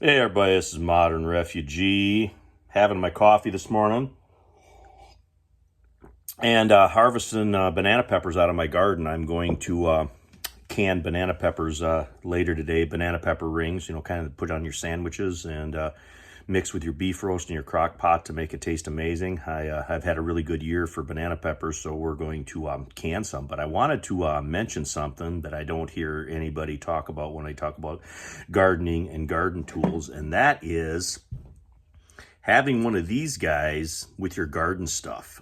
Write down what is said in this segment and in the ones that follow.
Hey everybody, this is Modern Refugee. Having my coffee this morning and harvesting banana peppers out of my garden. I'm going to can banana peppers later today. Banana pepper rings, kind of put on your sandwiches and mix with your beef roast in your crock pot to make it taste amazing. I've had a really good year for banana peppers, so we're going to can some. But I wanted to mention something that I don't hear anybody talk about when I talk about gardening and garden tools, and that is having one of these guys with your garden stuff.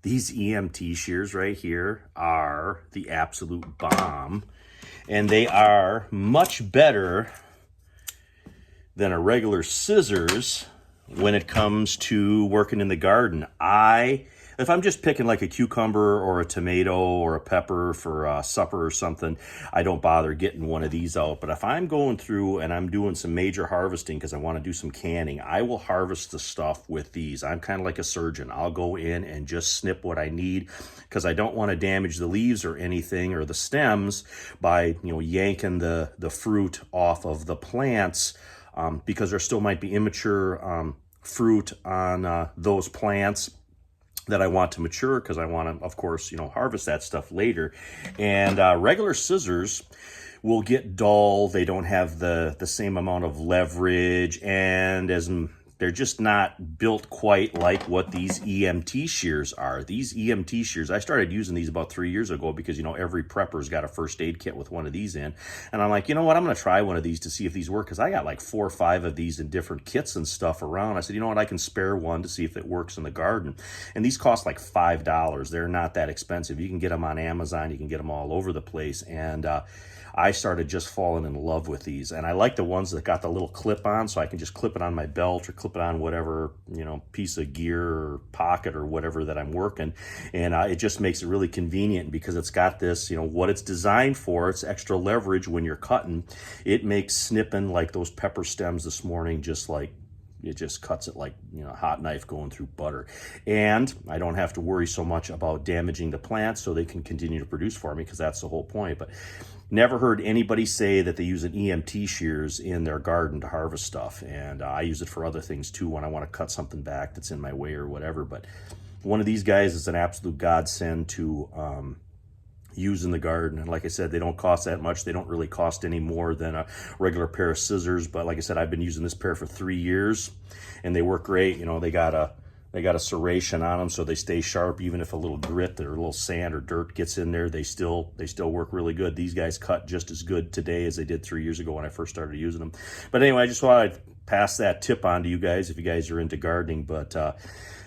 These EMT shears right here are the absolute bomb, and they are much better than a regular scissors when it comes to working in the garden. If I'm just picking like a cucumber or a tomato or a pepper for supper or something, I don't bother getting one of these out. But if I'm going through and I'm doing some major harvesting because I want to do some canning, I will harvest the stuff with these. I'm kind of like a surgeon. I'll go in and just snip what I need because I don't want to damage the leaves or anything or the stems by yanking the fruit off of the plants, because there still might be immature fruit on those plants that I want to mature, because I want to, of course, harvest that stuff later. And regular scissors will get dull. They don't have the same amount of leverage, and they're just not built quite like what these EMT shears are. These EMT shears, I started using these about 3 years ago because, every prepper's got a first aid kit with one of these in. And I'm like, you know what, I'm going to try one of these to see if these work, because I got like 4 or 5 of these in different kits and stuff around. I said, you know what, I can spare one to see if it works in the garden. And these cost like $5. They're not that expensive. You can get them on Amazon. You can get them all over the place. And I started just falling in love with these. And I like the ones that got the little clip on, so I can just clip it on my belt or clip it on whatever, piece of gear or pocket or whatever that I'm working. And it just makes it really convenient because it's got this, what it's designed for. It's extra leverage when you're cutting. It makes snipping like those pepper stems this morning, just like, it just cuts it like, a hot knife going through butter. And I don't have to worry so much about damaging the plants, so they can continue to produce for me, because that's the whole point. But never heard anybody say that they use an EMT shears in their garden to harvest stuff. And I use it for other things too, when I want to cut something back that's in my way or whatever. But one of these guys is an absolute godsend to use in the garden. And like I said, they don't cost that much. They don't really cost any more than a regular pair of scissors. But like I said, I've been using this pair for 3 years and they work great. They got a serration on them, so they stay sharp. Even if a little grit or a little sand or dirt gets in there, they still work really good. These guys cut just as good today as they did 3 years ago when I first started using them. But anyway, I just thought I'd pass that tip on to you guys if you guys are into gardening. But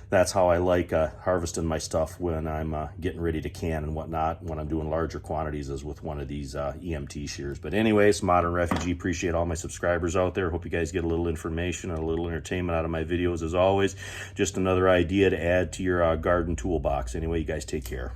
that's how I like harvesting my stuff when I'm getting ready to can and whatnot, when I'm doing larger quantities, as with one of these EMT shears. But anyways, Modern Refugee, appreciate all my subscribers out there. Hope you guys get a little information and a little entertainment out of my videos as always. Just another idea to add to your garden toolbox. Anyway, you guys take care.